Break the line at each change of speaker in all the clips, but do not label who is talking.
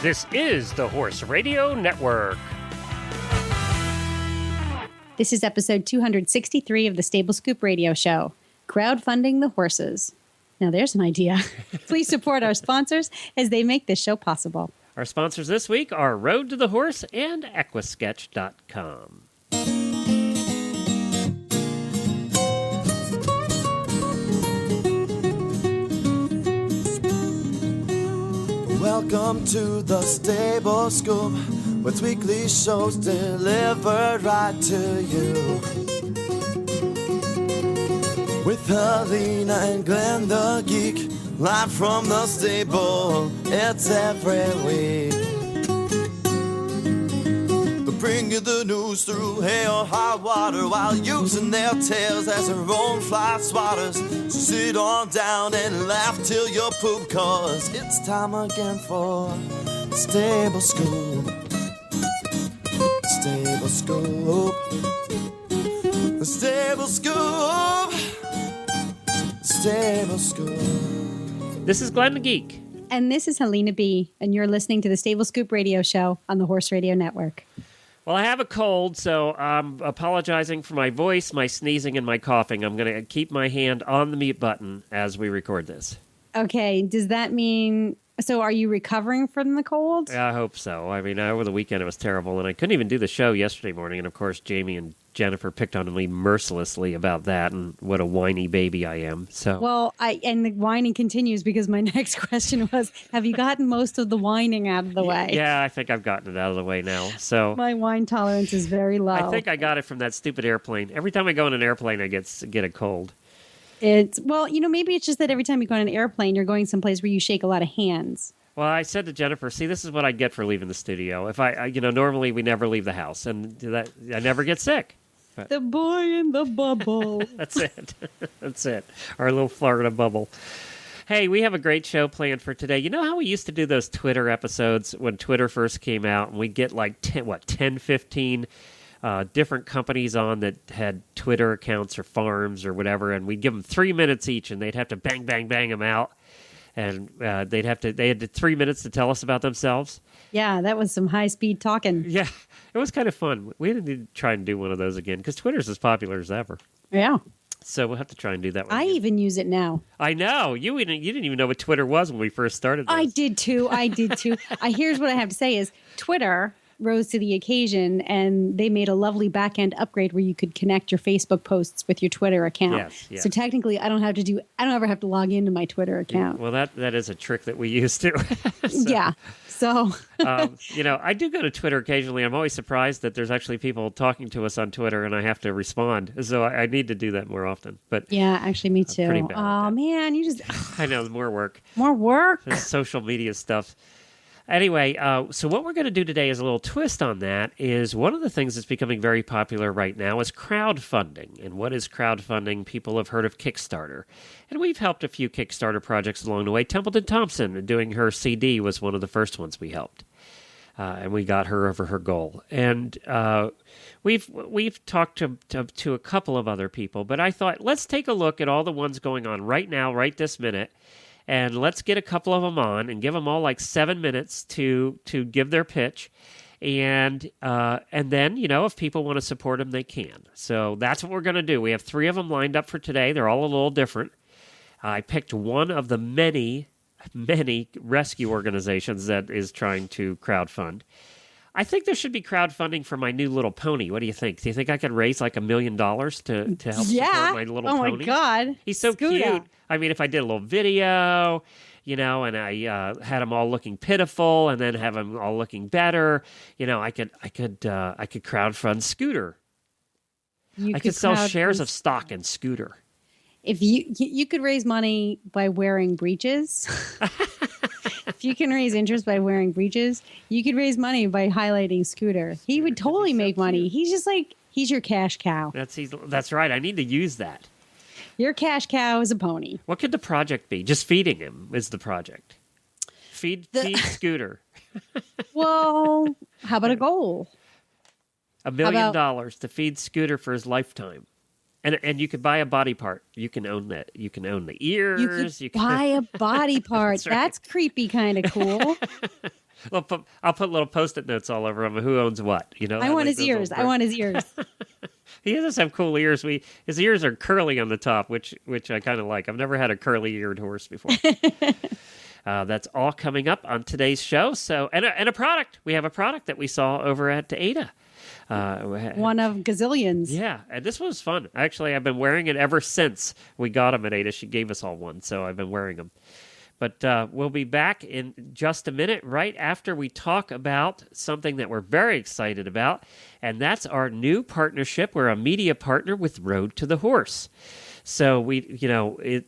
This is the Horse Radio Network.
This is episode 263 of the Stable Scoop Radio Show, Crowdfunding the Horses. Now there's an idea. Please support our sponsors as they make this show possible.
Our sponsors this week are Road to the Horse and Equisketch.com.
Welcome to the Stable Scoop, with weekly shows delivered right to you. With Helena and Glenn the Geek, live from the stable, it's every week. They bring you the news through hail or high water, while using their tails as their own fly swatters. So sit on down and laugh till you poop, cause it's time again for the Stable Scoop. Stable Scoop. The Stable Scoop. Stable Scoop.
This is Glenn the Geek.
And this is Helena B., and you're listening to the Stable Scoop Radio Show on the Horse Radio Network.
Well, I have a cold, so I'm apologizing for my voice, my sneezing, and my coughing. I'm going to keep my hand on the mute button as we record this.
Okay, does that mean... So are you recovering from the cold?
Yeah, I hope so. I mean, over the weekend it was terrible, and I couldn't even do the show yesterday morning. And, of course, Jamie and Jennifer picked on me mercilessly about that and what a whiny baby I am. So,
well, and the whining continues because my next question was, have you gotten most of the whining out of the way?
Yeah, I think I've gotten it out of the way now. So
my whine tolerance is very low.
I think I got it from that stupid airplane. Every time I go in an airplane, I get a cold.
Well, maybe it's just that every time you go on an airplane, you're going someplace where you shake a lot of hands.
Well, I said to Jennifer, see, this is what I get for leaving the studio. If normally we never leave the house, and that I never get sick. But
the boy in the bubble.
That's it. That's it. Our little Florida bubble. Hey, we have a great show planned for today. You know how we used to do those Twitter episodes when Twitter first came out, and we'd get like 10, 15 different companies on that had Twitter accounts or farms or whatever, and we'd give them 3 minutes each, and they'd have to bang them out, and they had 3 minutes to tell us about themselves.
Yeah, that was some high-speed talking.
Yeah, it was kind of fun. We need to try and do one of those again, because Twitter's as popular as ever.
Yeah.
So we'll have to try and do that one
I
again.
even use it now.
I know. You didn't even know what Twitter was when we first started this.
I did too. Here's what I have to say is Twitter rose to the occasion, and they made a lovely back-end upgrade where you could connect your Facebook posts with your Twitter account.
Yes.
So technically, I don't ever have to log into my Twitter account.
Well, that is a trick that we use too.
Yeah. So,
I do go to Twitter occasionally. I'm always surprised that there's actually people talking to us on Twitter, and I have to respond. So I need to do that more often. But
yeah, actually, me too.
Pretty bad
Oh man, you just
I know, more work.
More work.
This social media stuff. Anyway, so what we're going to do today is a little twist on that. Is one of the things that's becoming very popular right now is crowdfunding. And what is crowdfunding? People have heard of Kickstarter. And we've helped a few Kickstarter projects along the way. Templeton Thompson, doing her CD, was one of the first ones we helped. And we got her over her goal. And we've talked to a couple of other people. But I thought, let's take a look at all the ones going on right now, right this minute. And let's get a couple of them on and give them all like 7 minutes to give their pitch. And then, if people want to support them, they can. So that's what we're going to do. We have 3 of them lined up for today. They're all a little different. I picked one of the many rescue organizations that is trying to crowdfund. I think there should be crowdfunding for my new little pony. What do you think? Do you think I could raise like $1 million to help support my little pony?
Oh my God.
He's so
Scooter.
cute. I mean, if I did a little video, and I had them all looking pitiful and then have them all looking better, I could crowdfund Scooter. I could sell shares of stock in Scooter.
If you could raise money by wearing breeches. If you can raise interest by wearing breeches, you could raise money by highlighting Scooter. He would totally make money. He's just he's your cash cow.
That's right. I need to use that.
Your cash cow is a pony.
What could the project be? Just feeding him is the project. Feed Scooter.
Well, how about a goal?
$1 million to feed Scooter for his lifetime. And you could buy a body part. You can own that. You can own the ears.
You could buy a body part.
That's right.
That's creepy, kind of cool.
Well, I'll put little Post-it notes all over him. Who owns what? You know.
I want his ears. I want his ears.
He does have cool ears. His ears are curly on the top, which I kind of like. I've never had a curly-eared horse before. That's all coming up on today's show. So, and a product. We have a product that we saw over at Ada.
One of gazillions.
Yeah, and this was fun. Actually, I've been wearing it ever since we got them at Ada. She gave us all one, so I've been wearing them. But we'll be back in just a minute, right after we talk about something that we're very excited about, and that's our new partnership. We're a media partner with Road to the Horse. So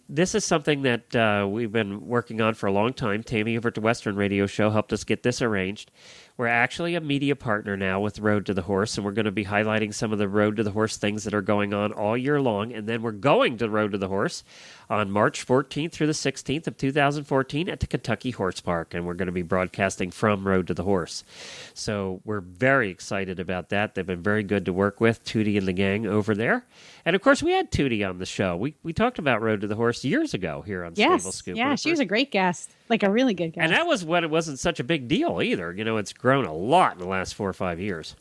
this is something that we've been working on for a long time. Tammy over at the Western Radio Show helped us get this arranged. We're actually a media partner now with Road to the Horse, and we're going to be highlighting some of the Road to the Horse things that are going on all year long. And then we're going to Road to the Horse on March 14th through the 16th of 2014 at the Kentucky Horse Park, and we're going to be broadcasting from Road to the Horse. So we're very excited about that. They've been very good to work with, Tootie and the gang over there. And, of course, we had Tootie on the show. We talked about Road to the Horse years ago here on Stable Scoop.
Yeah, she was a great guest, like a really good guest.
And that was when it wasn't such a big deal either. It's grown a lot in the last 4 or 5 years.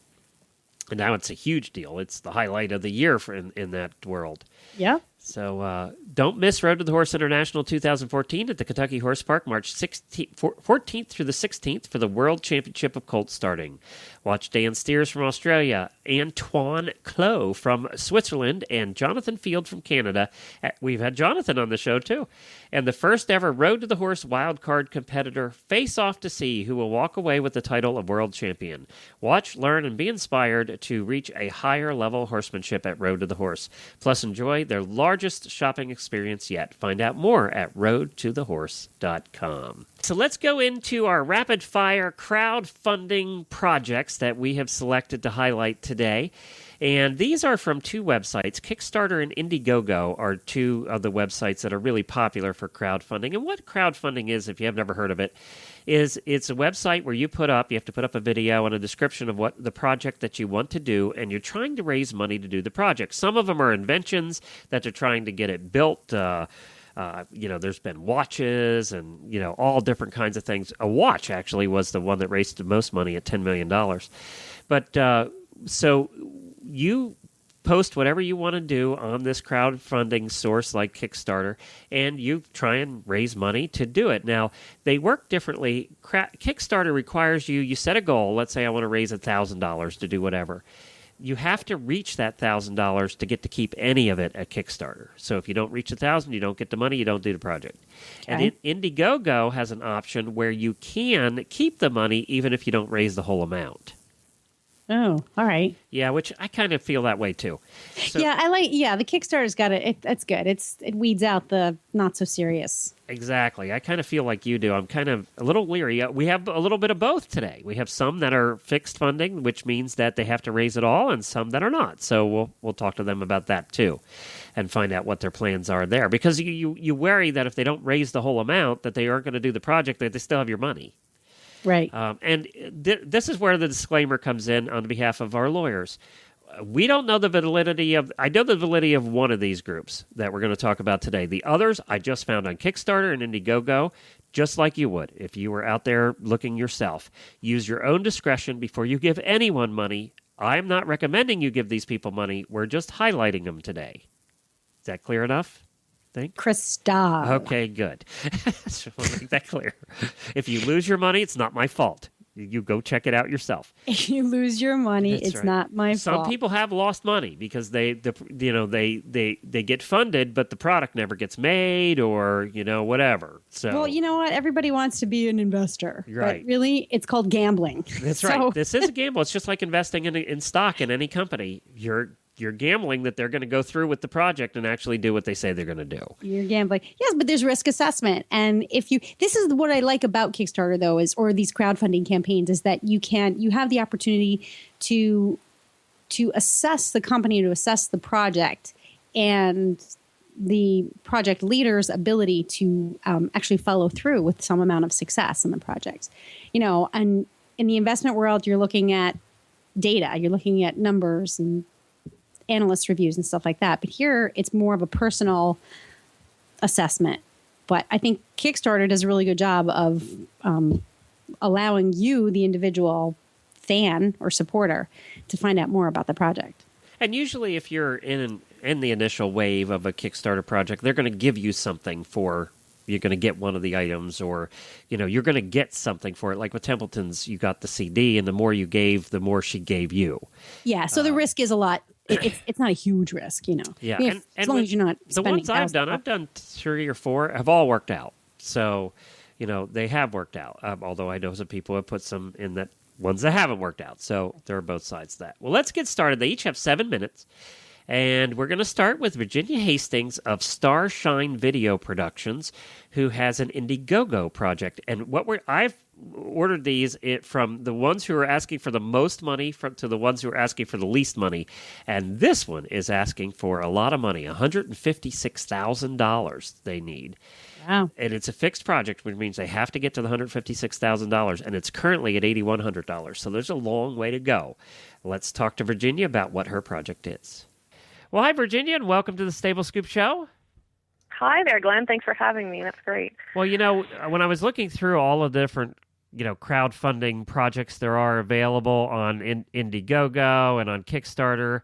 And now it's a huge deal. It's the highlight of the year in that world.
Yeah.
So don't miss Road to the Horse International 2014 at the Kentucky Horse Park, March 14th through the 16th for the World Championship of Colts starting. Watch Dan Steers from Australia, Antoine Clos from Switzerland, and Jonathan Field from Canada. We've had Jonathan on the show, too. And the first ever Road to the Horse wildcard competitor face off to see who will walk away with the title of world champion. Watch, learn, and be inspired to reach a higher level horsemanship at Road to the Horse. Plus, enjoy their largest shopping experience yet. Find out more at roadtothehorse.com. So let's go into our rapid-fire crowdfunding projects that we have selected to highlight today. And these are from two websites. Kickstarter and Indiegogo are two of the websites that are really popular for crowdfunding. And what crowdfunding is, if you have never heard of it, is it's a website where you have to put up a video and a description of what the project that you want to do, and you're trying to raise money to do the project. Some of them are inventions that they're trying to get it built. There's been watches and, all different kinds of things. A watch, actually, was the one that raised the most money at $10 million. But so you post whatever you want to do on this crowdfunding source like Kickstarter, and you try and raise money to do it. Now, they work differently. Kickstarter requires you set a goal. Let's say I want to raise $1,000 to do whatever. You have to reach that $1,000 to get to keep any of it at Kickstarter. So if you don't reach $1,000, you don't get the money, you don't do the project. Okay. And Indiegogo has an option where you can keep the money even if you don't raise the whole amount.
Oh, all right.
Yeah, which I kind of feel that way too. So,
the Kickstarter's got it. That's good. It weeds out the not so serious.
Exactly. I kind of feel like you do. I'm kind of a little leery. We have a little bit of both today. We have some that are fixed funding, which means that they have to raise it all, and some that are not. So we'll talk to them about that too and find out what their plans are there. Because you worry that if they don't raise the whole amount, that they aren't going to do the project, that they still have your money.
Right.
And this is where the disclaimer comes in on behalf of our lawyers. We don't know the validity of... I know the validity of one of these groups that we're going to talk about today. The others I just found on Kickstarter and Indiegogo, just like you would if you were out there looking yourself. Use your own discretion before you give anyone money. I'm not recommending you give these people money. We're just highlighting them today. Is that clear enough?
Krista.
Okay, good. Just want to make that clear. If you lose your money, it's not my fault. You go check it out yourself.
If you lose your money,
That's
it's
right.
not my fault.
Some people have lost money because they get funded, but the product never gets made, or whatever. So,
well, you know what? Everybody wants to be an investor,
right?
But really, it's called gambling.
That's right. This is a gamble. It's just like investing in stock in any company. You're gambling that they're going to go through with the project and actually do what they say they're going to do. You're
gambling. Yes, but there's risk assessment. And this is what I like about Kickstarter though, or these crowdfunding campaigns, is that you have the opportunity to assess the company, to assess the project, and the project leader's ability to actually follow through with some amount of success in the project. And in the investment world, you're looking at data, you're looking at numbers, and analyst reviews and stuff like that. But here it's more of a personal assessment. But I think Kickstarter does a really good job of allowing you, the individual fan or supporter, to find out more about the project.
And usually if you're in the initial wave of a Kickstarter project, they're going to give you something for, you're going to get one of the items, or, you're going to get something for it. Like with Templeton's, you got the CD, and the more you gave, the more she gave you.
Yeah, so the risk is a lot. It's not a huge risk,
Yeah,
and as long as you're not spending
the ones I've done 3 or 4 have all worked out. So, they have worked out. Although I know some people have put some in that ones that haven't worked out. So there are both sides of that. Well, let's get started. They each have 7 minutes. And we're going to start with Virginia Hastings of Starshine Video Productions, who has an Indiegogo project. And I've ordered these from the ones who are asking for the most money to the ones who are asking for the least money. And this one is asking for a lot of money, $156,000 they need.
Wow.
And it's a fixed project, which means they have to get to the $156,000, and it's currently at $8,100. So there's a long way to go. Let's talk to Virginia about what her project is. Well, hi, Virginia, and welcome to the Stable Scoop Show.
Hi there, Glenn. Thanks for having me. That's great.
Well, when I was looking through all the different, crowdfunding projects there are available on Indiegogo and on Kickstarter,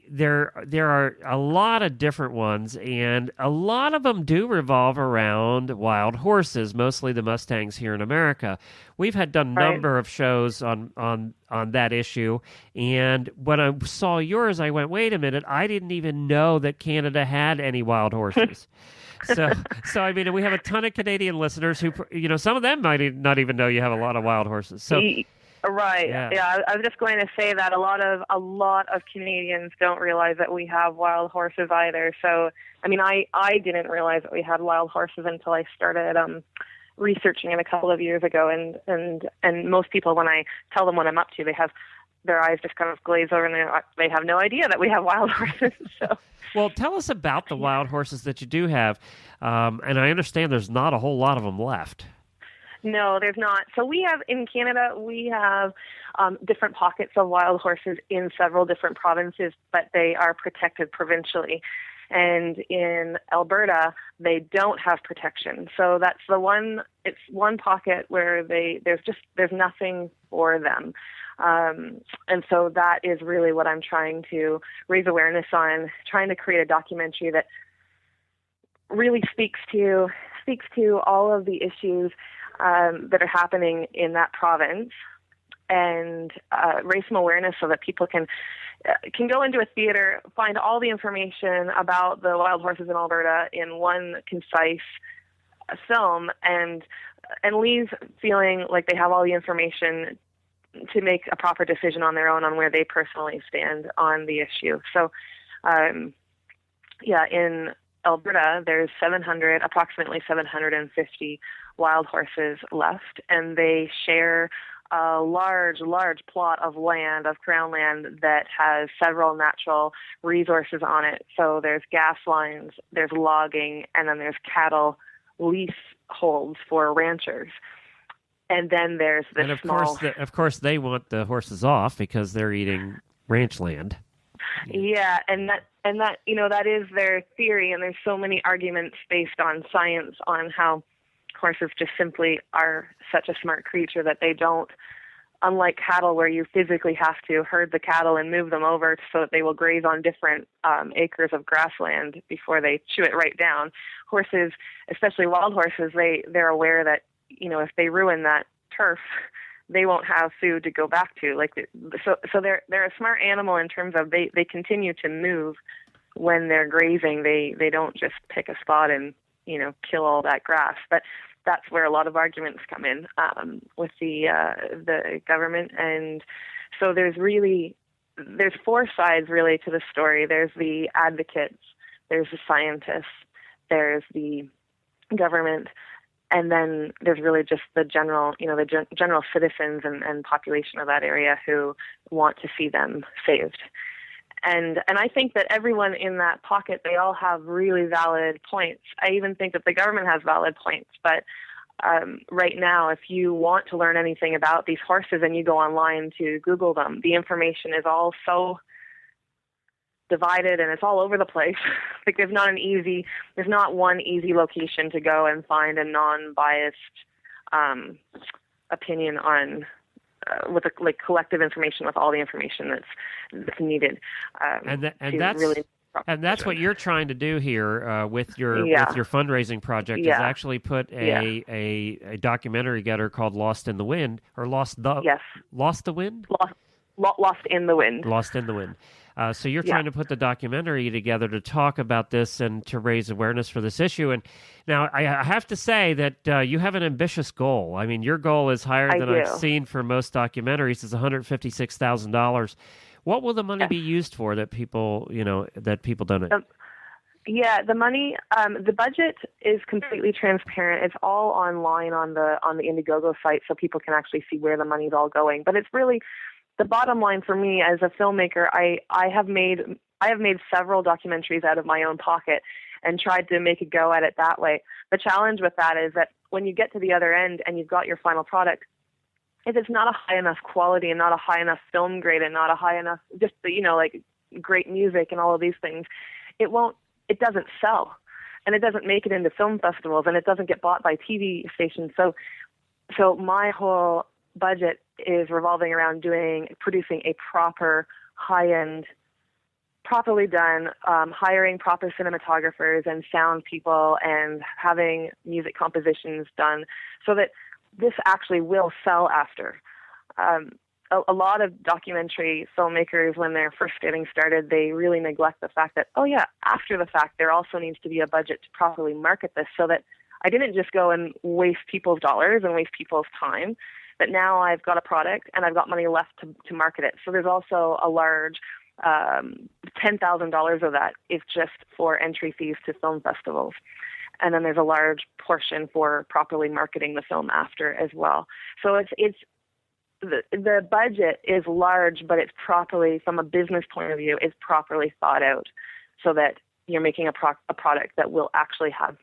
there are a lot of different ones, and a lot of them do revolve around wild horses, mostly the Mustangs here in America. We've had done a number of shows on that issue, and when I saw yours, I went, wait a minute, I didn't even know that Canada had any wild horses. So I mean, we have a ton of Canadian listeners who, some of them might not even know you have a lot of wild horses. So.
Right. Yeah. I was just going to say that a lot of Canadians don't realize that we have wild horses either. So, I mean, I didn't realize that we had wild horses until I started researching it a couple of years ago. And most people, when I tell them what I'm up to, they have their eyes just kind of glaze over, and they have no idea that we have wild horses. So.
Well, tell us about the wild horses that you do have. And I understand there's not a whole lot of them left.
No, there's not. So in Canada, we have different pockets of wild horses in several different provinces, but they are protected provincially. And in Alberta, they don't have protection. So that's it's one pocket where there's nothing for them. And so that is really what I'm trying to raise awareness on, trying to create a documentary that really speaks to all of the issues that are happening in that province, and raise some awareness so that people can go into a theater, find all the information about the wild horses in Alberta in one concise film, and leave feeling like they have all the information to make a proper decision on their own on where they personally stand on the issue. So, in Alberta, there's approximately 750 wild horses left, and they share a large plot of crown land that has several natural resources on it. So there's gas lines, there's logging, and then there's cattle leaseholds for ranchers. And then there's this
of course, they want the horses off because they're eating ranch land.
Yeah, and that that is their theory, and there's so many arguments based on science on how horses just simply are such a smart creature that they don't, unlike cattle where you physically have to herd the cattle and move them over so that they will graze on different acres of grassland before they chew it right down. Horses, especially wild horses, they're aware that, if they ruin that turf, they won't have food to go back to. So they're a smart animal in terms of they continue to move when they're grazing. They don't just pick a spot and kill all that grass. But that's where a lot of arguments come in with the government. And so there's 4 sides really to the story. There's the advocates, there's the scientists, there's the government, and then there's really just the general, the general citizens and population of that area who want to see them saved. And I think that everyone in that pocket, they all have really valid points. I even think that the government has valid points. But right now, if you want to learn anything about these horses and you go online to Google them, the information is all so divided and it's all over the place. Like there's not one easy location to go and find a non-biased opinion on with collective information, with all the information that's needed.
And that's what you're trying to do here with your fundraising project is actually put a documentary together called Lost in the Wind or Lost the Wind?
Lost in the Wind.
Lost in the Wind. So you're trying to put the documentary together to talk about this and to raise awareness for this issue. And now I have to say that you have an ambitious goal. I mean, your goal is higher than I've seen for most documentaries. It's $156,000. What will the money be used for that people donate?
The money, the budget is completely transparent. It's all online on the Indiegogo site, so people can actually see where the money's all going. But it's really the bottom line for me as a filmmaker. I have made several documentaries out of my own pocket and tried to make a go at it that way. The challenge with that is that when you get to the other end and you've got your final product, if it's not a high enough quality and not a high enough film grade and not a high enough, just, like great music and all of these things, it doesn't sell and it doesn't make it into film festivals and it doesn't get bought by TV stations. So my whole budget is revolving around producing a proper high-end, properly done, hiring proper cinematographers and sound people and having music compositions done so that this actually will sell after. A lot of documentary filmmakers, when they're first getting started, they really neglect the fact that, after the fact, there also needs to be a budget to properly market this so that I didn't just go and waste people's dollars and waste people's time, but now I've got a product and I've got money left to market it. So there's also a large $10,000 of that is just for entry fees to film festivals. And then there's a large portion for properly marketing the film after as well. So it's the budget is large, but it's properly, from a business point of view, it's properly thought out so that you're making a product that will actually have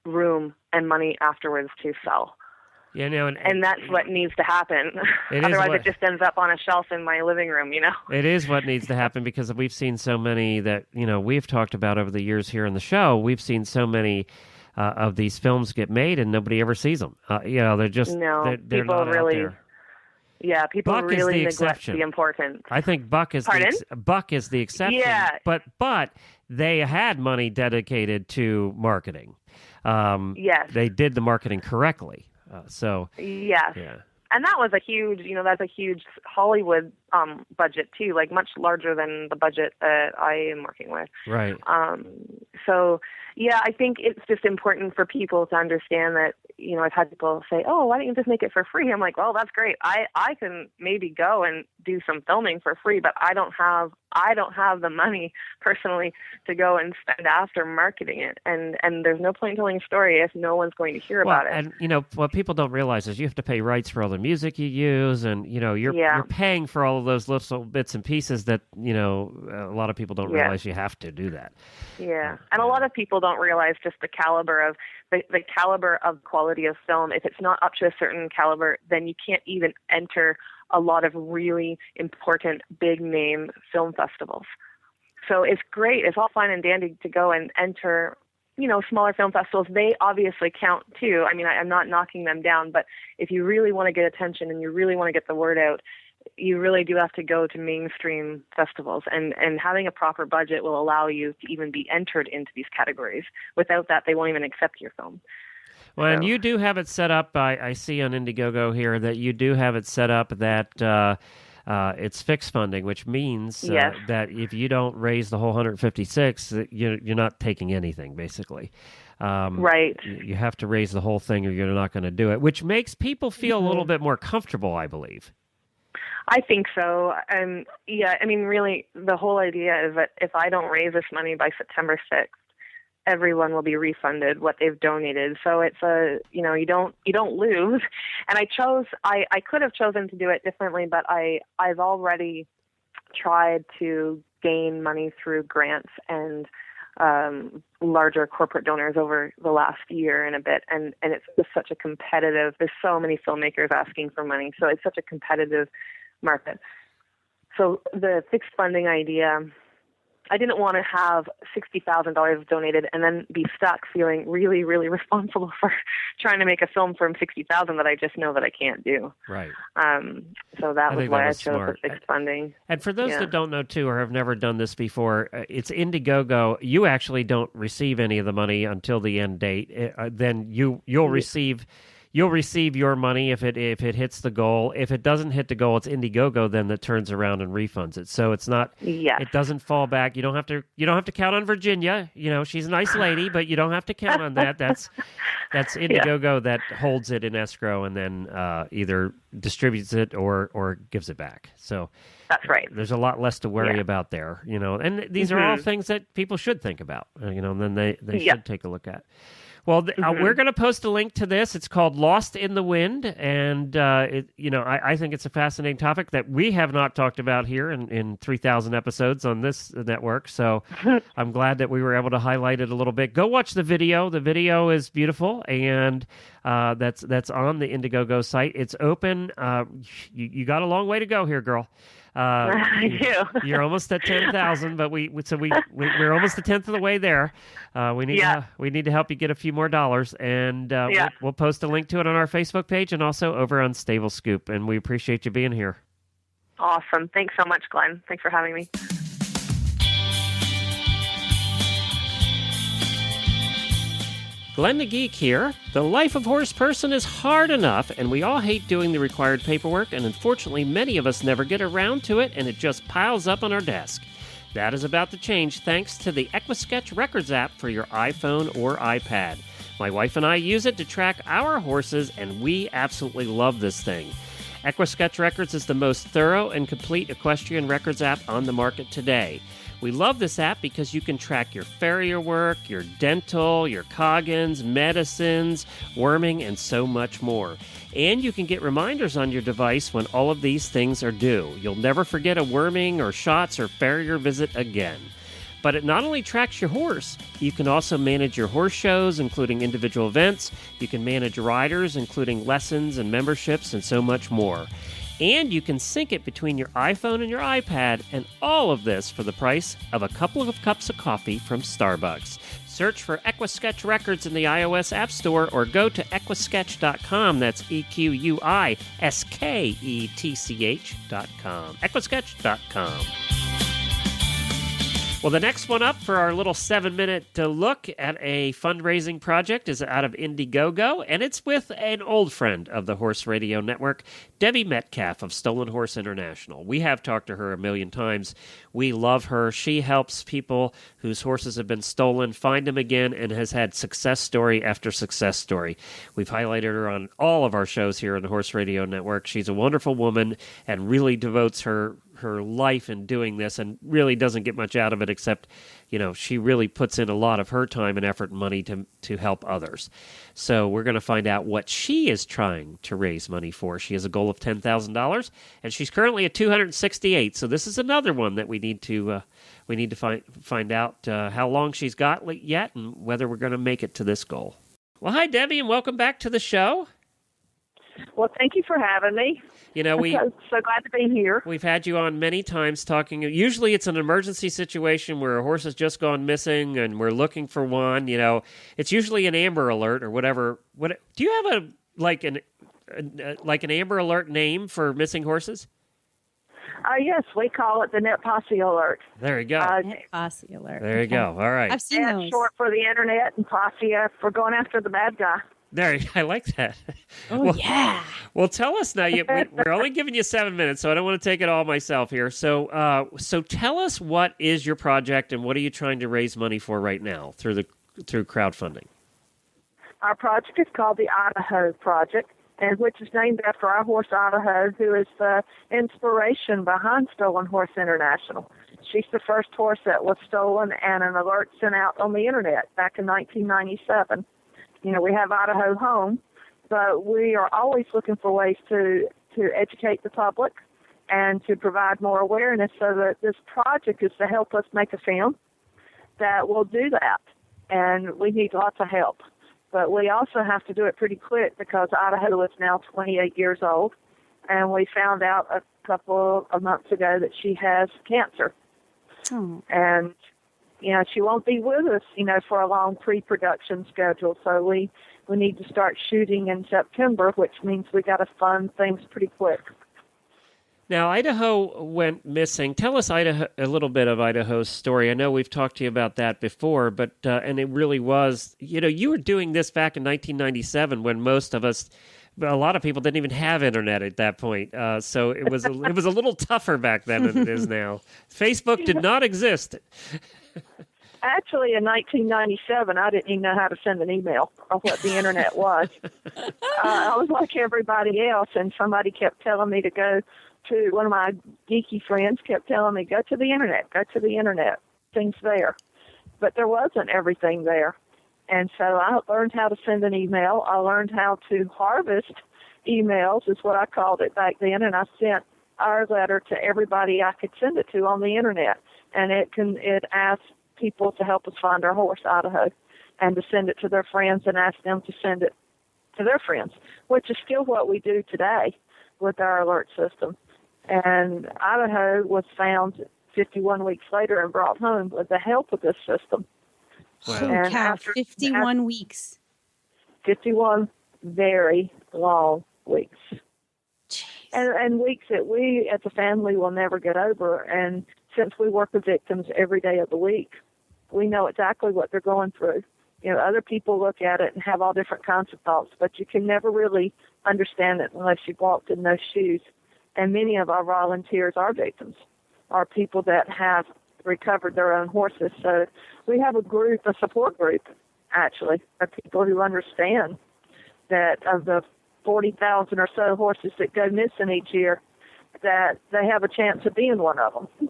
room and money afterwards to sell.
Yeah,
and that's what needs to happen. Otherwise, it just ends up on a shelf in my living room,
It is what needs to happen because we've seen so many that, we've talked about over the years here on the show. We've seen so many of these films get made and nobody ever sees them. They're just, they're not out there.
Yeah, people
Buck
really
is the
neglect
exception.
the importance.
I think Buck is the exception.
Yeah.
But they had money dedicated to marketing.
Yes.
They did the marketing correctly.
Yes. Yeah. And that was a huge, that's a huge Hollywood budget too, like much larger than the budget that I am working with.
Right.
I think it's just important for people to understand that, I've had people say, oh, why don't you just make it for free? I'm like, well, that's great. I can maybe go and do some filming for free, but I don't have the money personally to go and spend after marketing it. And there's no point in telling a story if no one's going to hear about it.
And, what people don't realize is you have to pay rights for all the music you use and, you're paying for all of those little bits and pieces that, a lot of people don't realize you have to do that.
Yeah. And a lot of people don't realize just the caliber of the caliber of quality of film. If it's not up to a certain caliber, then you can't even enter a lot of really important big name film festivals. So it's great. It's all fine and dandy to go and enter, smaller film festivals. They obviously count too. I mean, I'm not knocking them down, but if you really want to get attention and you really want to get the word out, you really do have to go to mainstream festivals, and having a proper budget will allow you to even be entered into these categories. Without that, they won't even accept your film.
Well, and you do have it set up, I see on Indiegogo here that you do have it set up that it's fixed funding, which means that if you don't raise the whole 156, you're not taking anything, basically.
Right.
You have to raise the whole thing or you're not going to do it, which makes people feel a little bit more comfortable, I believe.
I think so. Really, the whole idea is that if I don't raise this money by September 6th, everyone will be refunded what they've donated. So it's you don't lose. And I could have chosen to do it differently, but I've already tried to gain money through grants and larger corporate donors over the last year and a bit, and it's just such a competitive. There's so many filmmakers asking for money, so it's such a competitive market. So the fixed funding idea I didn't want to have $60,000 donated and then be stuck feeling really, really responsible for trying to make a film from $60,000 that I just know that I can't do.
Right.
So that was why I chose
smart.
the fixed funding.
And for those that don't know too, or have never done this before, it's Indiegogo. You actually don't receive any of the money until the end date. Then you'll receive. You'll receive your money if it hits the goal. If it doesn't hit the goal, it's Indiegogo then that turns around and refunds it. So it's not.
Yes.
It doesn't fall back. You don't have to count on Virginia. You know, she's a nice lady, but you don't have to count on that. That's Indiegogo that holds it in escrow and then either distributes it or gives it back. So
that's right.
There's a lot less to worry about there. You know, and these are all things that people should think about. You know, and then they should take a look at. Well, we're going to post a link to this. It's called Lost in the Wind, and I think it's a fascinating topic that we have not talked about here in 3,000 episodes on this network. So I'm glad that we were able to highlight it a little bit. Go watch the video. The video is beautiful, and that's on the Indiegogo site. It's open. You got a long way to go here, girl.
I do.
You're almost at 10,000, but we're almost a tenth of the way there. We need to help you get a few more dollars, and we'll post a link to it on our Facebook page and also over on Stable Scoop. And we appreciate you being here.
Awesome. Thanks so much, Glenn. Thanks for having me.
Glenn the Geek here. The life of horse person is hard enough, and we all hate doing the required paperwork, and unfortunately many of us never get around to it, and it just piles up on our desk. That is about to change thanks to the EquiSketch Records app for your iPhone or iPad. My wife and I use it to track our horses, and we absolutely love this thing. EquiSketch Records is the most thorough and complete equestrian records app on the market today. We love this app because you can track your farrier work, your dental, your coggins, medicines, worming, and so much more. And you can get reminders on your device when all of these things are due. You'll never forget a worming or shots or farrier visit again. But it not only tracks your horse, you can also manage your horse shows, including individual events. You can manage riders, including lessons and memberships, and so much more. And you can sync it between your iPhone and your iPad, and all of this for the price of a couple of cups of coffee from Starbucks. Search for EquiSketch Records in the iOS App Store or go to EquiSketch.com. That's EquiSketch.com. EquiSketch.com. Well, the next one up for our little 7-minute look at a fundraising project is out of Indiegogo, and it's with an old friend of the Horse Radio Network, Debbie Metcalf of Stolen Horse International. We have talked to her a million times. We love her. She helps people whose horses have been stolen find them again and has had success story after success story. We've highlighted her on all of our shows here on the Horse Radio Network. She's a wonderful woman and really devotes her life in doing this and really doesn't get much out of it except, she really puts in a lot of her time and effort and money to help others. So we're going to find out what she is trying to raise money for. She has a goal of $10,000 and she's currently at $268. So this is another one that we need to find out how long she's got yet and whether we're going to make it to this goal. Well, hi, Debbie, and welcome back to the show.
Well, thank you for having me. I'm so glad to be here.
We've had you on many times talking. Usually it's an emergency situation where a horse has just gone missing and we're looking for one. It's usually an Amber Alert or whatever. Do you have an Amber Alert name for missing horses?
Yes, we call it the Net Posse Alert.
There you go.
Net Posse Alert.
There you go. All right.
I've seen those.
Short for the internet and posse for going after the bad guy.
There, I like that.
Oh, yeah.
Well, tell us now. We're only giving you 7 minutes, so I don't want to take it all myself here. So tell us what is your project and what are you trying to raise money for right now through crowdfunding?
Our project is called the Idaho Project, and which is named after our horse Idaho, who is the inspiration behind Stolen Horse International. She's the first horse that was stolen and an alert sent out on the internet back in 1997. We have Idaho home, but we are always looking for ways to educate the public and to provide more awareness so that this project is to help us make a film that will do that. And we need lots of help. But we also have to do it pretty quick because Idaho is now 28 years old, and we found out a couple of months ago that she has cancer.
Oh.
And, she won't be with us, for a long pre-production schedule. So we need to start shooting in September, which means we got to fund things pretty quick.
Now, Idaho went missing. Tell us a little bit of Idaho's story. I know we've talked to you about that before, but and it really was, you were doing this back in 1997 when most of us, a lot of people didn't even have internet at that point. So it was a little tougher back then than it is now. Facebook did not exist.
Actually, in 1997, I didn't even know how to send an email or what the internet was. I was like everybody else, and somebody kept telling me to go to, one of my geeky friends kept telling me, go to the internet, things there. But there wasn't everything there. And so I learned how to send an email. I learned how to harvest emails, is what I called it back then, and I sent our letter to everybody I could send it to on the internet. And it asked people to help us find our horse, Idaho, and to send it to their friends and ask them to send it to their friends, which is still what we do today with our alert system. And Idaho was found 51 weeks later and brought home with the help of this system.
Wow.
Holy cow, 51 weeks.
51 very long weeks.
Jeez.
And weeks that we as a family will never get over. And since we work with victims every day of the week, we know exactly what they're going through. Other people look at it and have all different kinds of thoughts, but you can never really understand it unless you've walked in those shoes. And many of our volunteers are victims, are people that have recovered their own horses. So we have a support group, actually, of people who understand that of the 40,000 or so horses that go missing each year, that they have a chance of being one of them.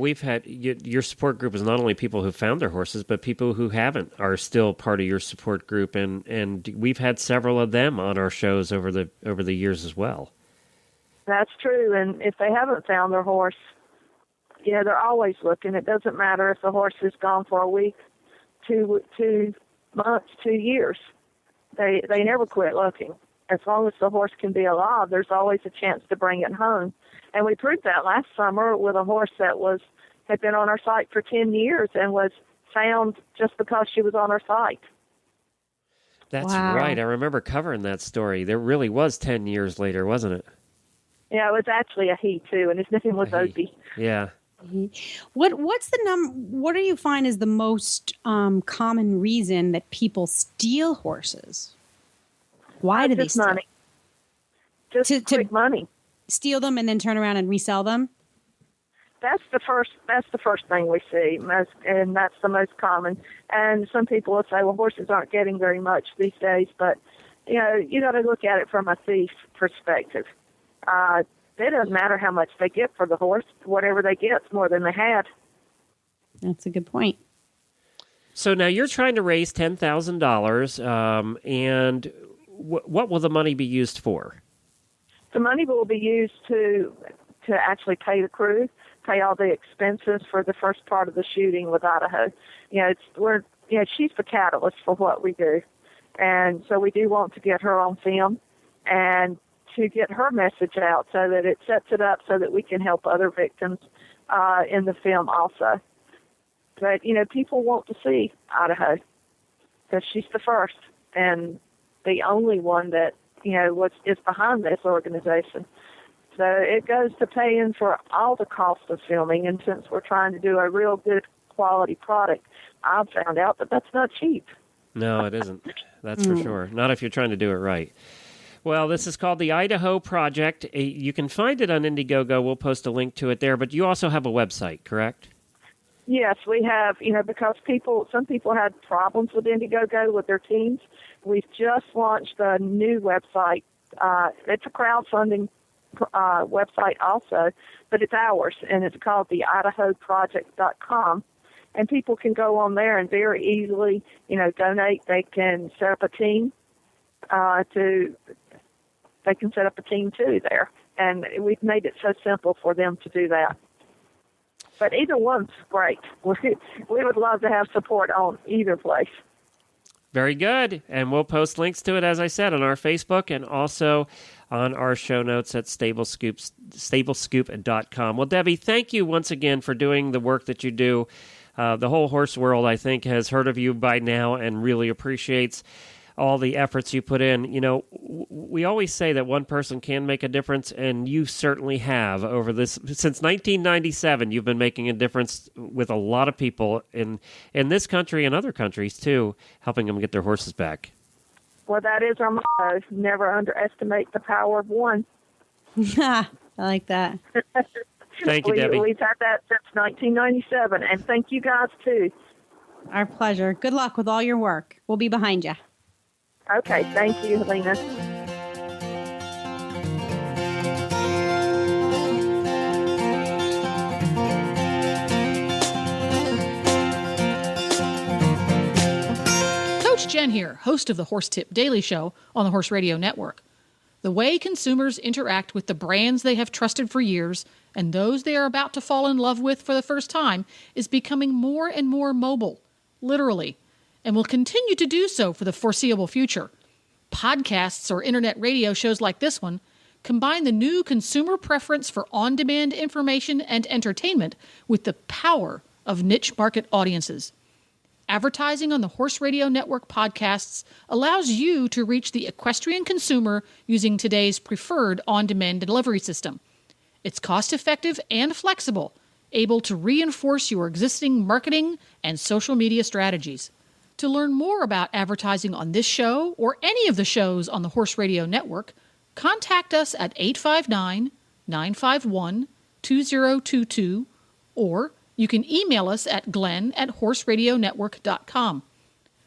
We've had, your support group is not only people who found their horses, but people who haven't are still part of your support group, and we've had several of them on our shows over the years as well.
That's true, and if they haven't found their horse, they're always looking. It doesn't matter if the horse is gone for a week, 2 months, 2 years. They never quit looking. As long as the horse can be alive, there's always a chance to bring it home. And we proved that last summer with a horse that had been on our site for 10 years and was found just because she was on our site.
That's
Wow.
right. I remember covering that story. There really was 10 years later, wasn't it?
Yeah, it was actually a he, too, and his name was Opie.
Yeah.
What's the what do you find is the most common reason that people steal horses? Why do they
Just
steal?
money. Just quick money.
Steal them and then turn around and resell them?
That's the first thing we see, and that's the most common. And some people will say, well, horses aren't getting very much these days, but you got to look at it from a thief perspective. It doesn't matter how much they get for the horse. Whatever they get is more than they had.
That's a good point.
So now you're trying to raise $10,000, and what will the money be used for?
The money will be used to actually pay the crew, pay all the expenses for the first part of the shooting with Idaho. She's the catalyst for what we do, and so we do want to get her on film and to get her message out so that it sets it up so that we can help other victims in the film also. But people want to see Idaho because she's the first and the only one that is behind this organization. So it goes to paying for all the cost of filming, and since we're trying to do a real good quality product, I've found out that that's not cheap.
No, it isn't. That's for sure. Not if you're trying to do it right. Well, this is called the Idaho Project. You can find it on Indiegogo. We'll post a link to it there, but you also have a website, correct?
Yes, we have, because some people had problems with Indiegogo with their teams. We've just launched a new website. It's a crowdfunding website also, but it's ours, and it's called the IdahoProject.com. And people can go on there and very easily, donate. They can set up a team they can set up a team too there. And we've made it so simple for them to do that. But either one's great. We would love to have support on either place.
Very good. And we'll post links to it, as I said, on our Facebook and also on our show notes at stablescoop.com. Well, Debbie, thank you once again for doing the work that you do. The whole horse world, I think, has heard of you by now and really appreciates all the efforts you put in. You know, we always say that one person can make a difference, and you certainly have over this. Since 1997, you've been making a difference with a lot of people in this country and other countries, too, helping them get their horses back.
Well, that is our motto. Never underestimate the power of one.
I like that.
Thank you, Debbie.
We've had that since 1997, and thank you guys, too.
Our pleasure. Good luck with all your work. We'll be behind you.
Okay, thank you, Helena.
Coach Jen here, host of the Horse Tip Daily Show on the Horse Radio Network. The way consumers interact with the brands they have trusted for years and those they are about to fall in love with for the first time is becoming more and more mobile, literally, and will continue to do so for the foreseeable future. Podcasts or internet radio shows like this one combine the new consumer preference for on-demand information and entertainment with the power of niche market audiences. Advertising on the Horse Radio Network podcasts allows you to reach the equestrian consumer using today's preferred on-demand delivery system. It's cost-effective and flexible, able to reinforce your existing marketing and social media strategies. To learn more about advertising on this show or any of the shows on the Horse Radio Network, contact us at 859-951-2022, or you can email us at glenn@horseradionetwork.com.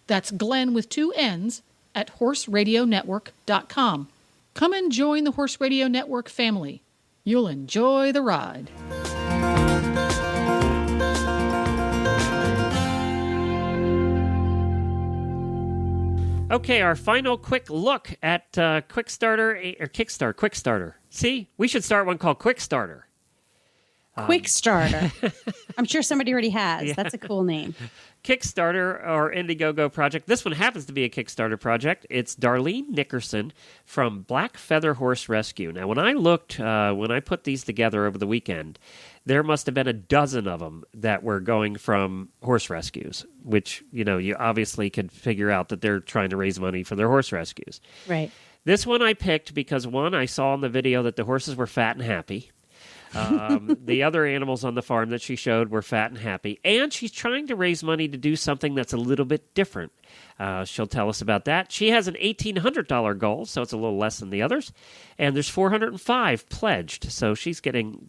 That's Glenn with 2 N's at horseradionetwork.com. Come and join the Horse Radio Network family. You'll enjoy the ride.
Okay, our final quick look at Kickstarter. See, we should start one called Quickstarter.
Quickstarter. I'm sure somebody already has. Yeah. That's a cool name.
Kickstarter or Indiegogo project. This one happens to be a Kickstarter project. It's Darlene Nickerson from Black Feather Horse Rescue. Now, when I looked, when I put these together over the weekend, there must have been a dozen of them that were going from horse rescues, which, you know, you obviously could figure out that they're trying to raise money for their horse rescues.
Right.
This one I picked because, one, I saw in the video that the horses were fat and happy. The other animals on the farm that she showed were fat and happy. And she's trying to raise money to do something that's a little bit different. She'll tell us about that. She has an $1,800 goal, so it's a little less than the others. And there's 405 pledged, so she's getting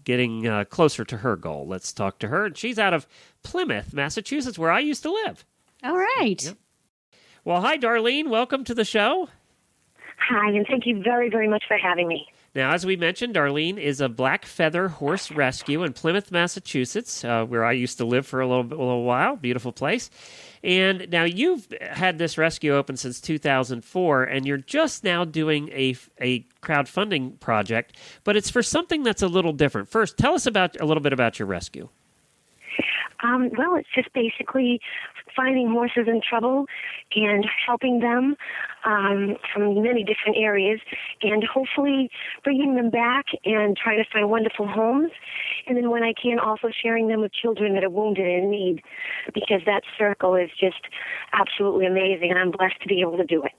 closer to her goal. Let's talk to her. And she's out of Plymouth, Massachusetts, where I used to live.
All right.
Yep. Well, hi, Darlene. Welcome to the show.
Hi, and thank you very, very much for having me.
Now, as we mentioned, Darlene is a Black Feather Horse Rescue in Plymouth, Massachusetts, where I used to live for a little while. Beautiful place. And now you've had this rescue open since 2004, and you're just now doing a crowdfunding project, but it's for something that's a little different. First, tell us a little bit about your rescue.
Well, it's just basically finding horses in trouble and helping them from many different areas, and hopefully bringing them back and trying to find wonderful homes. And then when I can, also sharing them with children that are wounded and in need, because that circle is just absolutely amazing, and I'm blessed to be able to do it.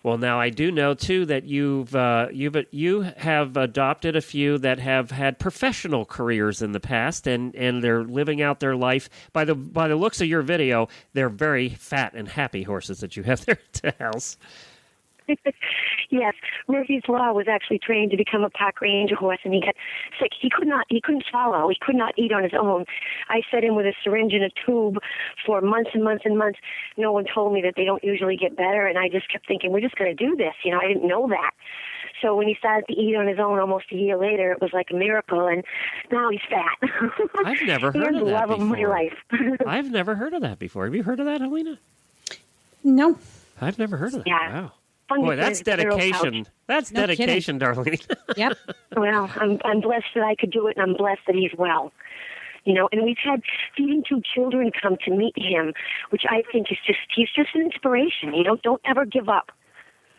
Well, now I do know too that you have adopted a few that have had professional careers in the past, and they're living out their life. By the looks of your video, they're very fat and happy horses that you have there to house.
Yes, Murphy's Law was actually trained to become a park ranger horse, and he got sick. He couldn't swallow. He could not eat on his own. I fed him with a syringe and a tube for months and months and months. No one told me that they don't usually get better, and I just kept thinking, we're just going to do this. You know, I didn't know that. So when he started to eat on his own almost a year later, it was like a miracle, and now he's fat.
I've never heard of that
love
before.
Of my life.
I've never heard of that before. Have you heard of that, Helena?
No.
I've never heard of that.
Yeah.
Wow. Boy, that's dedication. That's no dedication, Darlene.
Yep.
Well, I'm blessed that I could do it, and I'm blessed that he's well. You know, and we've had even 2 children come to meet him, which I think is he's just an inspiration. You know, don't ever give up.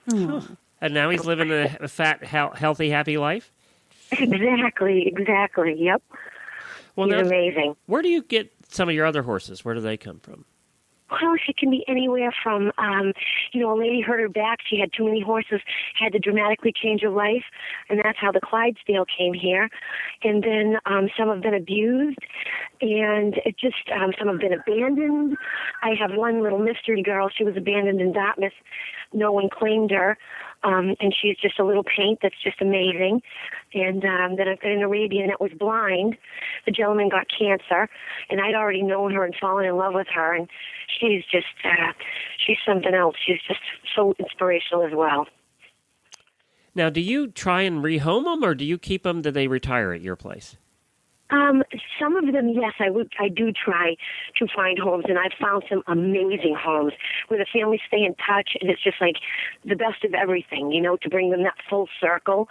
Huh. And now he's living a fat, healthy, happy life?
Exactly. Yep.
Well,
He's
now,
amazing.
where do you get some of your other horses? Where do they come from?
Well, she can be anywhere from, a lady hurt her back. She had too many horses, had to dramatically change her life, and that's how the Clydesdale came here. And then some have been abused, and some have been abandoned. I have one little mystery girl. She was abandoned in Dartmouth. No one claimed her. And she's just a little paint that's just amazing. And then I've got an Arabian that was blind. The gentleman got cancer, and I'd already known her and fallen in love with her. And she's something else. She's just so inspirational as well.
Now, do you try and rehome them, or do you keep them? Do they retire at your place?
Some of them, yes, I do try to find homes, and I've found some amazing homes where the families stay in touch, and it's just like the best of everything, to bring them that full circle.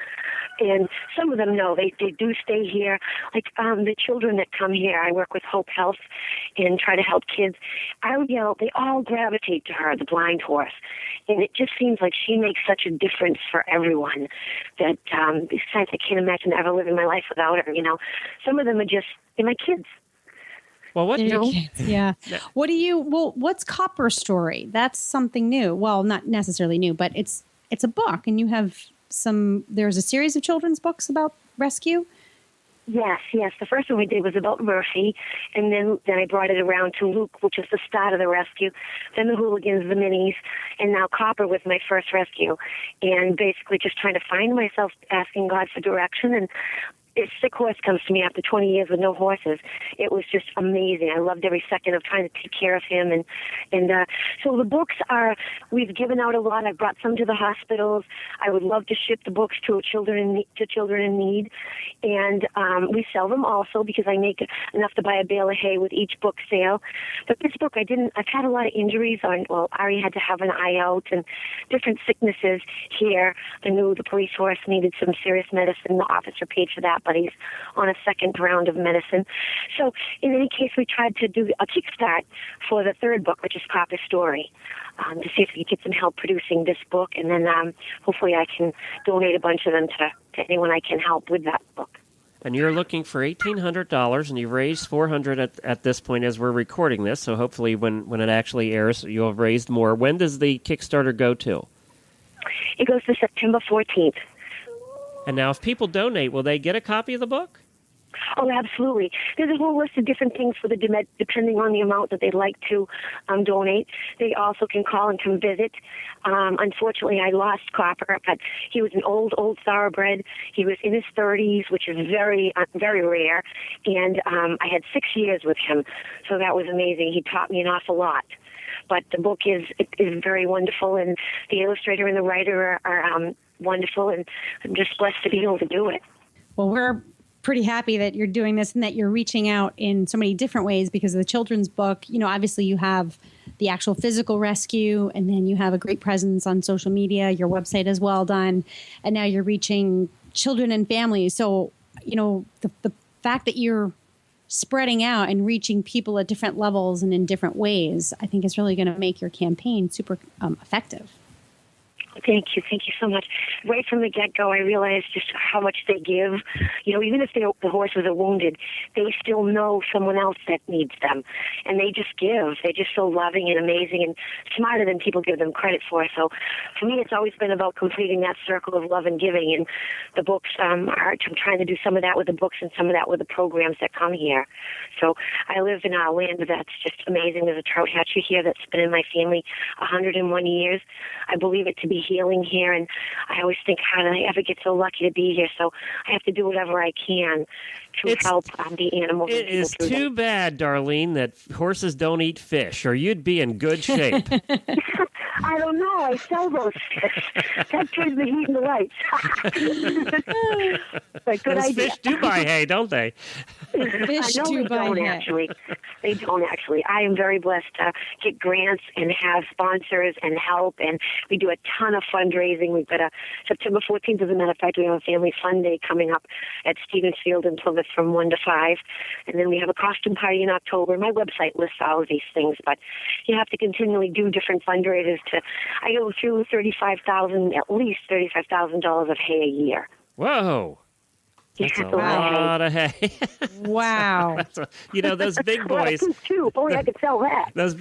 And some of them, no, they do stay here. Like the children that come here, I work with Hope Health and try to help kids. They all gravitate to her, the blind horse. And it just seems like she makes such a difference for everyone that besides I can't imagine ever living my life without her, Some of them are just, they're my kids.
Well, what
Yeah. What's Copper Story? That's something new. Well, not necessarily new, but it's a book, and you have there's a series of children's books about rescue.
Yes. The first one we did was about Murphy, and then I brought it around to Luke, which is the start of the rescue, then the Hooligans, the Minis, and now Copper was my first rescue. And basically just trying to find myself, asking God for direction. And a sick horse comes to me after 20 years with no horses. It was just amazing. I loved every second of trying to take care of him. And so the books we've given out a lot. I've brought some to the hospitals. I would love to ship the books to children in need. And we sell them also because I make enough to buy a bale of hay with each book sale. But this book, I've had a lot of injuries. Ari had to have an eye out and different sicknesses here. I knew the police horse needed some serious medicine. The officer paid for that, but he's on a second round of medicine. So in any case, we tried to do a kickstart for the third book, which is Copper Story, to see if we could get some help producing this book. And then hopefully I can donate a bunch of them to anyone I can help with that book.
And you're looking for $1,800, and you've raised $400 at this point as we're recording this. So hopefully when it actually airs, you'll have raised more. When does the Kickstarter go to?
It goes to September 14th.
And now if people donate, will they get a copy of the book?
Oh, absolutely. There's a whole list of different things for depending on the amount that they'd like to donate. They also can call and come visit. Unfortunately, I lost Copper, but he was an old thoroughbred. He was in his 30s, which is very, very rare. And I had 6 years with him, so that was amazing. He taught me an awful lot. But the book is very wonderful, and the illustrator and the writer are wonderful, and I'm just blessed to be able to do it.
Well, we're pretty happy that you're doing this and that you're reaching out in so many different ways because of the children's book. Obviously you have the actual physical rescue, and then you have a great presence on social media. Your website is well done, and now you're reaching children and families. So, the fact that you're spreading out and reaching people at different levels and in different ways, I think is really going to make your campaign super effective.
Thank you so much. Right from the get-go, I realized just how much they give. Even if the horses are wounded, they still know someone else that needs them, and they just give. They're just so loving and amazing and smarter than people give them credit for. So for me, it's always been about completing that circle of love and giving, and the books I'm trying to do some of that with the books and some of that with the programs that come here. So I live in a land that's just amazing. There's a trout hatchery here that's been in my family 101 years. I believe it to be healing here, and I always think, how did I ever get so lucky to be here? So I have to do whatever I can to help the animals.
It is too bad, Darlene, that horses don't eat fish, or you'd be in good shape.
I don't know. I sell those fish. That turns the heat and the lights. But good
Those
idea.
fish do buy hay, don't they?
Fish do buy hay.
Actually. They don't actually. I am very blessed to get grants and have sponsors and help, and we do a ton of fundraising. We've got September 14th, as a matter of fact, we have a family fun day coming up at Stevens Field in Plymouth from 1 to 5, and then we have a costume party in October. My website lists all of these things, but you have to continually do different fundraisers I go through at least $35,000 of hay a year.
Whoa. That's a lot of hay.
Wow.
Those big boys.
Too. If only I could sell that.
Those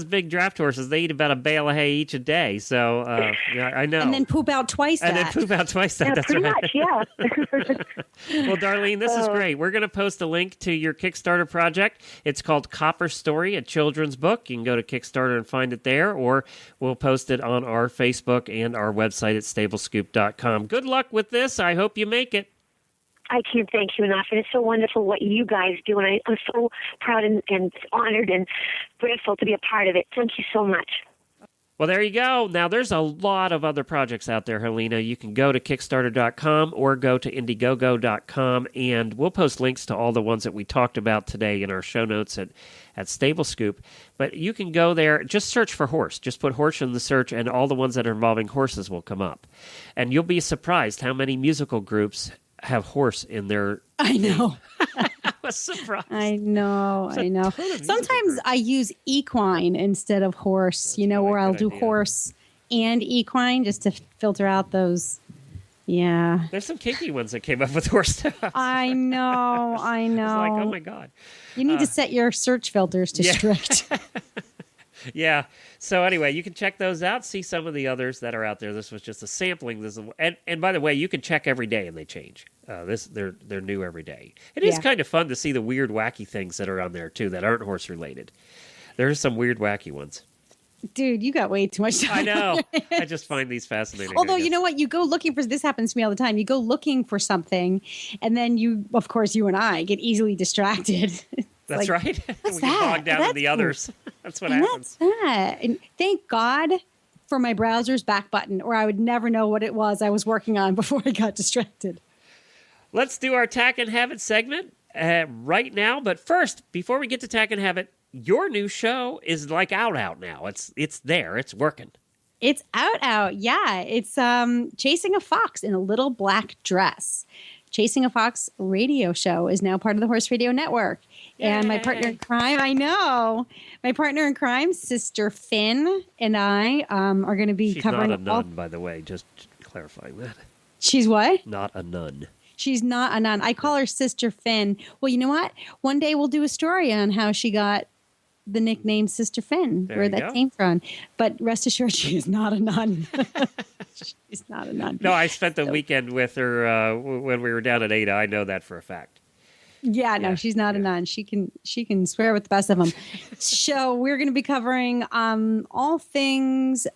big draft horses, they eat about a bale of hay each a day. So, I know.
And then poop out twice that.
That's
pretty
right.
much, yeah.
Well, Darlene, this is great. We're going to post a link to your Kickstarter project. It's called Copper Story, a children's book. You can go to Kickstarter and find it there, or we'll post it on our Facebook and our website at stablescoop.com. Good luck with this. I hope you make it.
I can't thank you enough, and it's so wonderful what you guys do, and I'm so proud and honored and grateful to be a part of it. Thank you so much.
Well, there you go. Now, there's a lot of other projects out there, Helena. You can go to Kickstarter.com or go to Indiegogo.com, and we'll post links to all the ones that we talked about today in our show notes at Stable Scoop. But you can go there, just search for horse. Just put horse in the search, and all the ones that are involving horses will come up. And you'll be surprised how many musical groups have horse in their...
I know.
I was surprised.
I know. Sometimes I use equine instead of horse, where I'll do horse and equine just to filter out those. Yeah.
There's some kinky ones that came up with horse stuff.
I know.
It's like, oh my God.
You need to set your search filters to strict.
Yeah. So anyway, you can check those out. See some of the others that are out there. This was just a sampling. And by the way, you can check every day and they change. They're new every day. It is kind of fun to see the weird, wacky things that are on there too that aren't horse related. There's some weird, wacky ones.
Dude, you got way too much time.
I know. I just find these fascinating.
Although, you know what? You go looking for, this happens to me all the time. You go looking for something, and then you and I get easily distracted.
That's right.
What's
we
that?
get bogged down in the others. That's what happens.
That's that. And thank God for my browser's back button, or I would never know what it was I was working on before I got distracted.
Let's do our Tack and Have It segment right now. But first, before we get to Tack and Have It, your new show is like out now. It's there. It's working.
It's out. Yeah. It's Chasing a Fox in a Little Black Dress. Chasing a Fox radio show is now part of the Horse Radio Network. Yay. And my partner in crime, my partner in crime, Sister Finn, and I are going to be covering.
She's not a nun, by the way, just clarifying that.
She's what?
Not a nun.
She's not a nun. I call her Sister Finn. Well, you know what? One day we'll do a story on how she got the nickname Sister Finn, where that came from. But rest assured, she is not a nun. She's not a nun.
No, I spent the weekend with her when we were down at Ada. I know that for a fact.
Yeah, no, she's not a nun. She can swear with the best of them. So we're going to be covering all things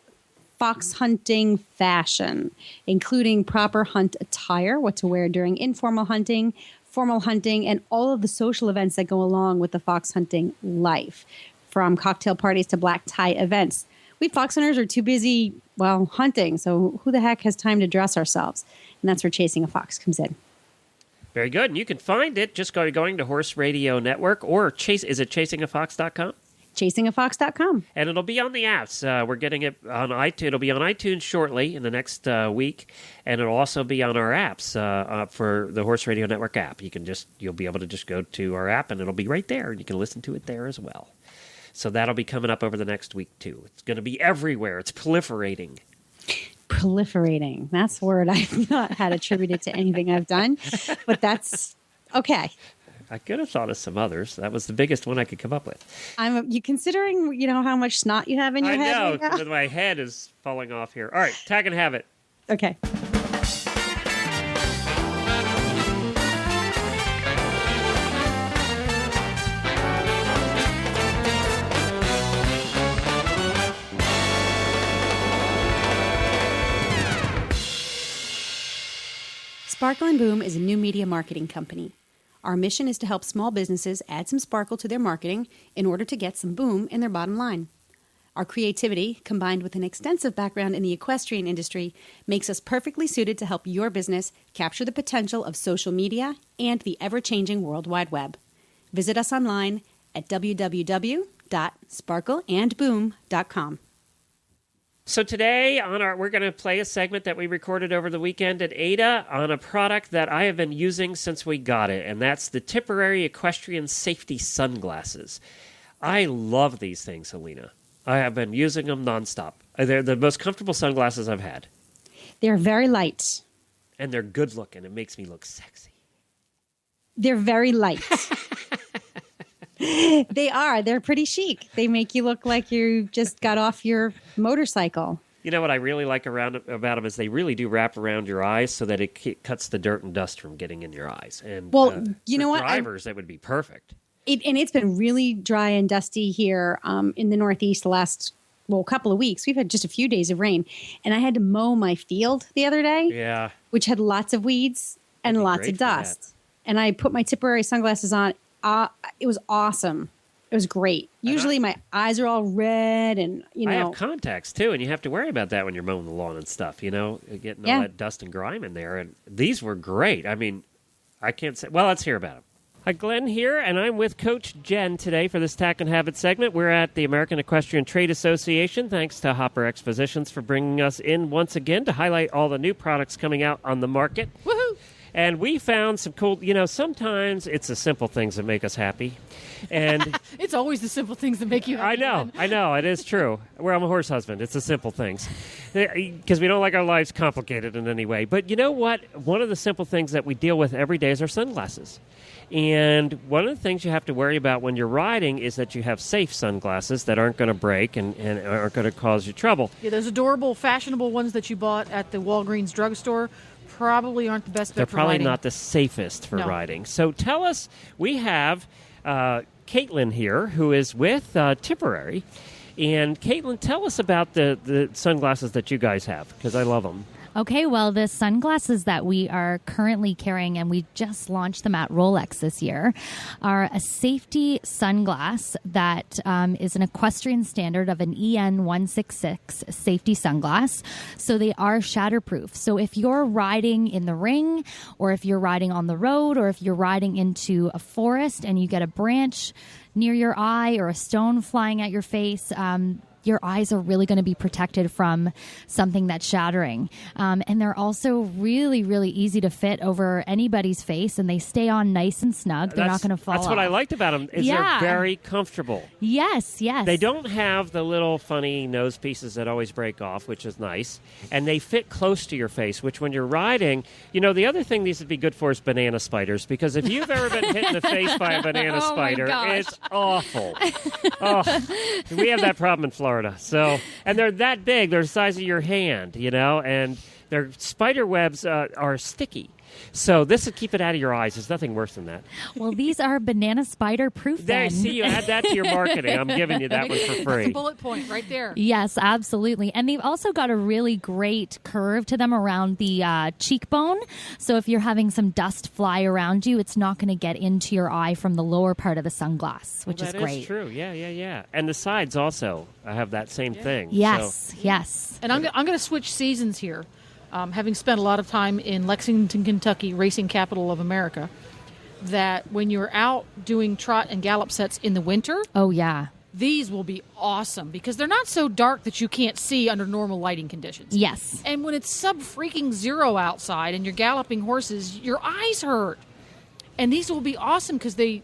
fox hunting fashion, including proper hunt attire, what to wear during informal hunting, formal hunting, and all of the social events that go along with the fox hunting life, from cocktail parties to black tie events. We fox hunters are too busy, hunting, so who the heck has time to dress ourselves? And that's where Chasing a Fox comes in.
Very good. And you can find it just going to Horse Radio Network or is it chasingafox.com?
Chasingafox.com.
And it'll be on the apps. We're getting it on iTunes. It'll be on iTunes shortly in the next week, and it'll also be on our apps for the Horse Radio Network app. You'll be able to just go to our app, and it'll be right there, and you can listen to it there as well. So that'll be coming up over the next week too. It's going to be everywhere. It's proliferating.
Proliferating. That's a word I've not had attributed to anything I've done, but that's okay.
I could have thought of some others. That was the biggest one I could come up with.
You considering, how much snot you have in your head?
I know, because my head is falling off here. All right, Tack and Have It.
Okay. Sparkle and Boom is a new media marketing company. Our mission is to help small businesses add some sparkle to their marketing in order to get some boom in their bottom line. Our creativity, combined with an extensive background in the equestrian industry, makes us perfectly suited to help your business capture the potential of social media and the ever-changing World Wide Web. Visit us online at www.sparkleandboom.com.
So today we're going to play a segment that we recorded over the weekend at Ada on a product that I have been using since we got it, and that's the Tipperary Equestrian Safety Sunglasses. I love these things, Helena. I have been using them nonstop. They're the most comfortable sunglasses I've had.
They're very light.
And they're good looking. It makes me look sexy.
They're very light. They are. They're pretty chic. They make you look like you just got off your motorcycle.
You know what I really like about them is they really do wrap around your eyes so that it cuts the dirt and dust from getting in your eyes. And
you know what?
Drivers, that would be perfect.
And it's been really dry and dusty here in the Northeast the last couple of weeks. We've had just a few days of rain, and I had to mow my field the other day, which had lots of weeds and lots of dust. And I put my Tipperary sunglasses on. It was awesome. It was great. Usually my eyes are all red and,
I have contacts, too, and you have to worry about that when you're mowing the lawn and stuff, getting all that dust and grime in there. And these were great. I mean, I can't say... Well, let's hear about them. Hi, Glenn here, and I'm with Coach Jen today for this Tack and Habit segment. We're at the American Equestrian Trade Association. Thanks to Hopper Expositions for bringing us in once again to highlight all the new products coming out on the market. Woohoo! And we found some cool, sometimes it's the simple things that make us happy. And
it's always the simple things that make you happy.
I know, it is true. I'm a horse husband. It's the simple things. Because we don't like our lives complicated in any way. But you know what? One of the simple things that we deal with every day is our sunglasses. And one of the things you have to worry about when you're riding is that you have safe sunglasses that aren't going to break and aren't going to cause you trouble.
Yeah, those adorable, fashionable ones that you bought at the Walgreens drugstore probably aren't the best bet for riding.
They're probably not the safest for riding. So tell us, we have Caitlin here who is with Tipperary. And Caitlin, tell us about the sunglasses that you guys have, because I love them.
Okay, well, the sunglasses that we are currently carrying, and we just launched them at Rolex this year, are a safety sunglass that is an equestrian standard of an EN 166 safety sunglass. So they are shatterproof. So if you're riding in the ring, or if you're riding on the road, or if you're riding into a forest and you get a branch near your eye or a stone flying at your face, your eyes are really going to be protected from something that's shattering. And they're also really, really easy to fit over anybody's face, and they stay on nice and snug. They're not going to fall off.
That's what I liked about them, is they're very comfortable.
Yes, yes.
They don't have the little funny nose pieces that always break off, which is nice. And they fit close to your face, which when you're riding, the other thing these would be good for is banana spiders, because if you've ever been hit in the face by a banana spider, it's awful. We have that problem in Florida. And they're that big. They're the size of your hand, and their spider webs are sticky. So this would keep it out of your eyes. There's nothing worse than that.
Well, these are banana spider proof.
There, see, you add that to your marketing. I'm giving you that one for free.
That's a bullet point right there.
Yes, absolutely. And they've also got a really great curve to them around the cheekbone. So if you're having some dust fly around you, it's not going to get into your eye from the lower part of the sunglass, which is great.
That is true. Yeah. And the sides also have that same thing.
Yes, yes.
And I'm going to switch seasons here. Having spent a lot of time in Lexington, Kentucky, racing capital of America, that when you're out doing trot and gallop sets in the winter, these will be awesome because they're not so dark that you can't see under normal lighting conditions.
Yes.
And when it's sub-freaking-zero outside and you're galloping horses, your eyes hurt. And these will be awesome because they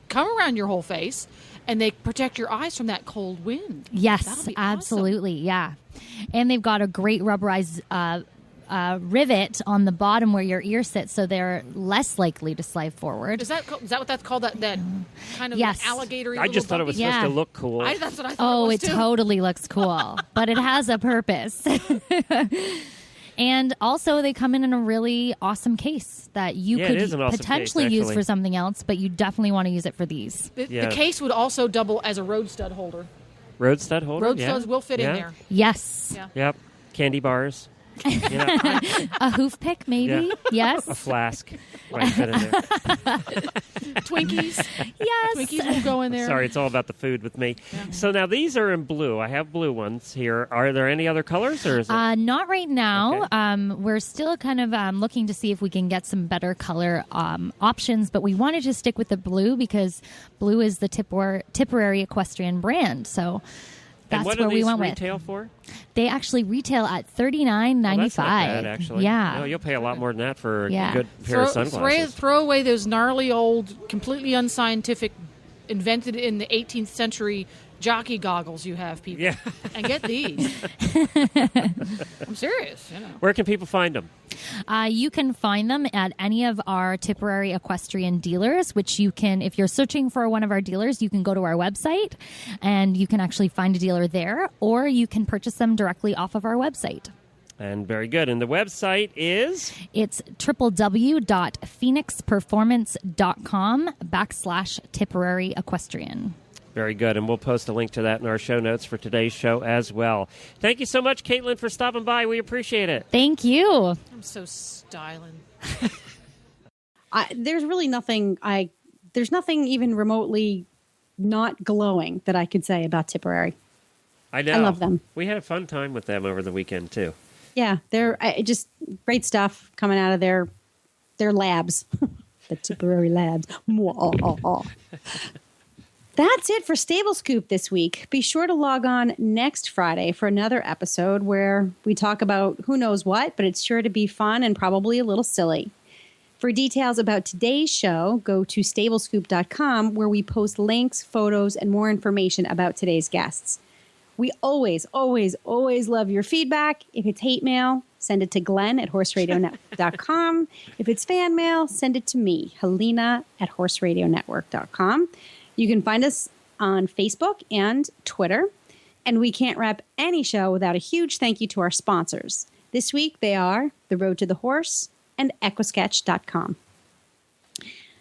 come around your whole face and they protect your eyes from that cold wind.
Yes, absolutely, awesome. Yeah. And they've got a great rubberized rivet on the bottom where your ear sits, so they're less likely to slide forward.
Is that what that's called? That kind of alligator?
I just thought it was supposed to look cool.
That's what I thought.
Oh, it totally looks cool, but it has a purpose. And also, they come in a really awesome case that you could potentially use for something else, but you definitely want to use it for these.
The case would also double as a road stud holder.
Road stud holder?
Road studs will fit in there.
Yes.
Yeah.
Yep. Candy bars.
A hoof pick, maybe.
Yeah.
Yes.
A flask might fit in there.
Twinkies.
Yes.
Twinkies will go in there.
Sorry, it's all about the food with me. Yeah. So now these are in blue. I have blue ones here. Are there any other colors, or is it?
Not right now. Okay. We're still kind of looking to see if we can get some better color options, but we wanted to stick with the blue because blue is the Tipperary equestrian brand. So that's where we went with.
What do these retail for?
They actually retail at $39.95.
That's not bad, actually.
Yeah.
No, you'll pay a lot more than that for a good pair of sunglasses.
Throw away those gnarly old, completely unscientific, invented in the 18th century jockey goggles you have, people.
Yeah.
And get these. I'm serious. You know.
Where can people find them?
You can find them at any of our Tipperary equestrian dealers, which you can, if you're searching for one of our dealers, you can go to our website and you can actually find a dealer there, or you can purchase them directly off of our website.
And very good. And the website is?
It's www.phoenixperformance.com/Tipperary Equestrian.
Very good. And we'll post a link to that in our show notes for today's show as well. Thank you so much, Caitlin, for stopping by. We appreciate it.
Thank you.
I'm so styling.
There's really nothing there's nothing even remotely not glowing that I could say about Tipperary.
I know.
I love them.
We had a fun time with them over the weekend, too.
Yeah, they're just great stuff coming out of their labs. The Tipperary labs. That's it for Stable Scoop this week. Be sure to log on next Friday for another episode where we talk about who knows what, but it's sure to be fun and probably a little silly. For details about today's show, go to stablescoop.com where we post links, photos, and more information about today's guests. We always, always, always love your feedback. If it's hate mail, send it to Glenn@horseradionetwork.com. If it's fan mail, send it to me, Helena@horseradionetwork.com. You can find us on Facebook and Twitter. And we can't wrap any show without a huge thank you to our sponsors. This week, they are The Road to the Horse and Equisketch.com.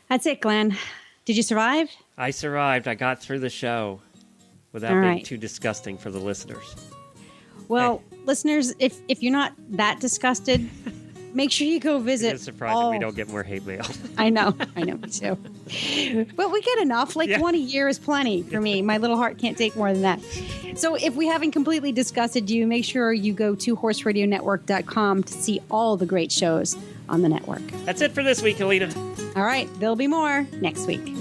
That's it, Glenn. Did you survive?
I survived. I got through the show without being too disgusting for the listeners.
Well, listeners, if you're not that disgusted, make sure you go visit.
It's surprising we don't get more hate mail.
I know, me too. But we get enough. One a year is plenty for me. My little heart can't take more than that. So if we haven't completely disgusted you, make sure you go to horseradionetwork.com to see all the great shows on the network.
That's it for this week, Helena.
All right, there'll be more next week.